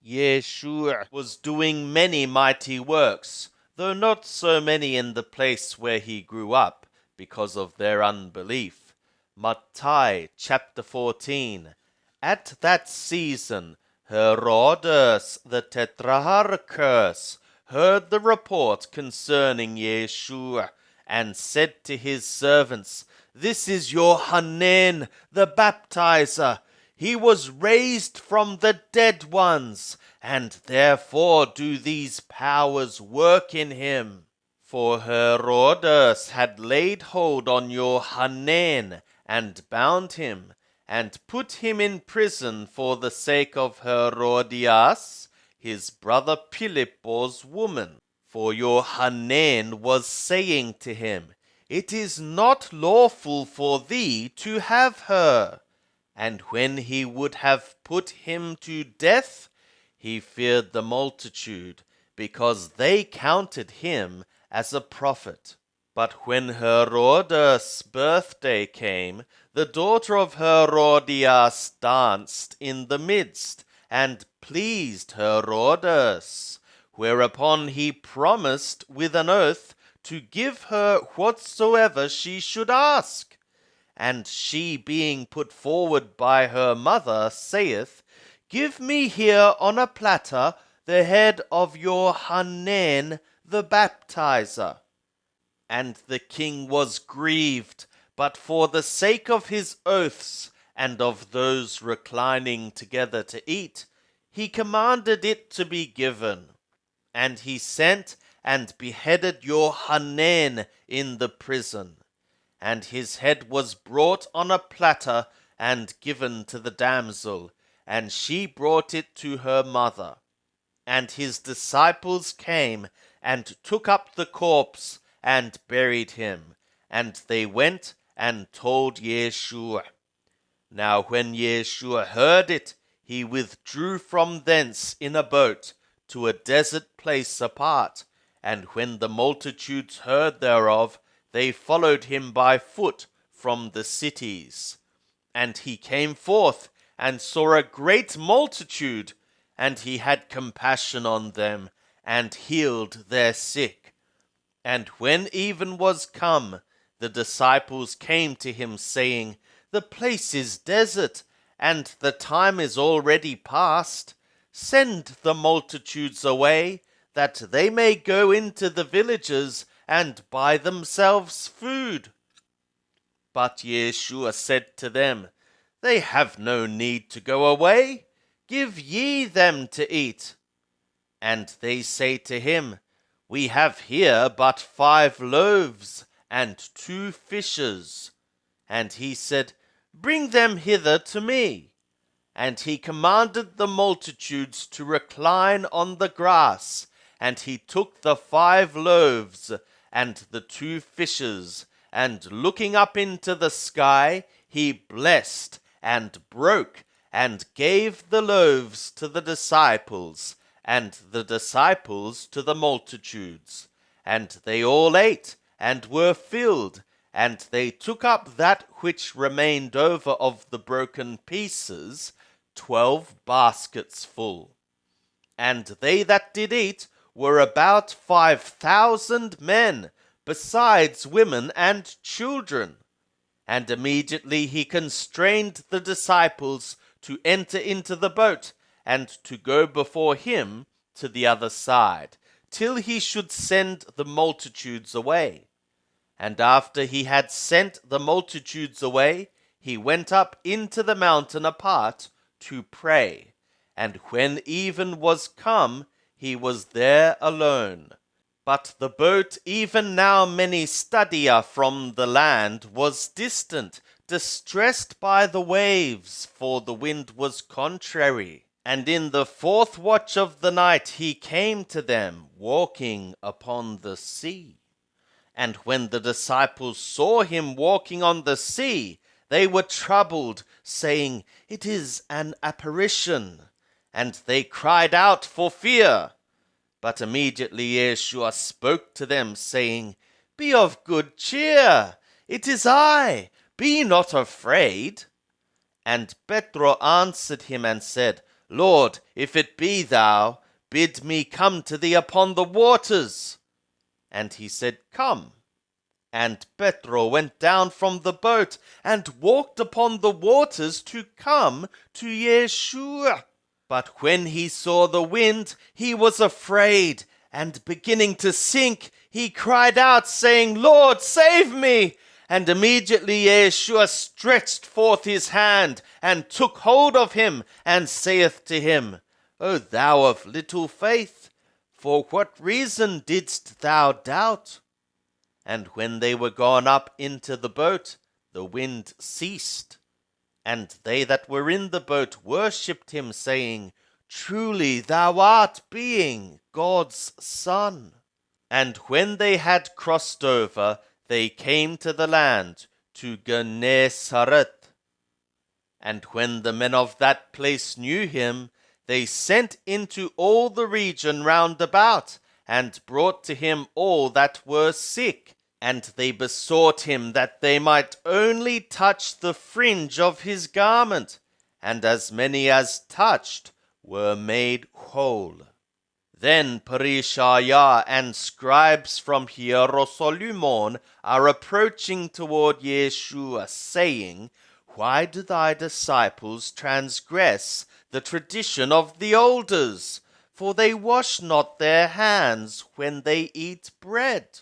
Yeshua was doing many mighty works, though not so many in the place where he grew up, because of their unbelief. Mattai chapter 14. At that season, Herodes the Tetrarchus heard the report concerning Yeshua, and said to his servants, "This is Yohanan the baptizer. He was raised from the dead ones, and therefore do these powers work in him." For Herodes had laid hold on Yohanan, and bound him, and put him in prison for the sake of Herodias, his brother Philip's woman. For Yohanan was saying to him, "It is not lawful for thee to have her." And when he would have put him to death, he feared the multitude, because they counted him as a prophet. But when Herodes' birthday came, the daughter of Herodias danced in the midst, and pleased Herodes, whereupon he promised with an oath to give her whatsoever she should ask. And she, being put forward by her mother, saith, "Give me here on a platter the head of Yohanan the baptizer." And the king was grieved, but for the sake of his oaths, and of those reclining together to eat, he commanded it to be given. And he sent and beheaded Yohanan in the prison. And his head was brought on a platter and given to the damsel, and she brought it to her mother. And his disciples came and took up the corpse and buried him, and they went and told Yeshua. Now when Yeshua heard it, he withdrew from thence in a boat to a desert place apart, and when the multitudes heard thereof, they followed him by foot from the cities. And he came forth, and saw a great multitude, and he had compassion on them, and healed their sick. And when even was come, the disciples came to him, saying, "The place is desert, and the time is already past. Send the multitudes away, that they may go into the villages and buy themselves food." But Yeshua said to them, "They have no need to go away. Give ye them to eat." And they say to him, "We have here but 5 loaves and 2 fishes." And he said, "Bring them hither to me." And he commanded the multitudes to recline on the grass, and he took the 5 loaves and the 2 fishes, and looking up into the sky, he blessed and broke, and gave the loaves to the disciples, and the disciples to the multitudes. And they all ate, and were filled, and they took up that which remained over of the broken pieces, 12 baskets full. And they that did eat were about 5,000 men, besides women and children. And immediately he constrained the disciples to enter into the boat, and to go before him to the other side, till he should send the multitudes away. And after he had sent the multitudes away, he went up into the mountain apart to pray. And when even was come, he was there alone. But the boat, even now many stadia from the land, was distant, distressed by the waves, for the wind was contrary. And in the 4th watch of the night he came to them, walking upon the sea. And when the disciples saw him walking on the sea, they were troubled, saying, "It is an apparition." And they cried out for fear. But immediately Yeshua spoke to them, saying, "Be of good cheer, it is I, be not afraid." And Petro answered him and said, Lord, if it be thou, bid me come to thee upon the waters. And he said, Come. And Petro went down from the boat and walked upon the waters to come to Yeshua. But when he saw the wind, he was afraid, and beginning to sink, he cried out, saying, Lord, save me! And immediately Yeshua stretched forth his hand, and took hold of him, and saith to him, O thou of little faith, for what reason didst thou doubt? And when they were gone up into the boat, the wind ceased. And they that were in the boat worshipped him, saying, Truly thou art being God's Son. And when they had crossed over, they came to the land, to Gennesaret. And when the men of that place knew him, they sent into all the region round about, and brought to him all that were sick. And they besought him that they might only touch the fringe of his garment, and as many as touched were made whole. Then Parishaya and scribes from Hierosolymon are approaching toward Yeshua, saying, Why do thy disciples transgress the tradition of the elders? For they wash not their hands when they eat bread.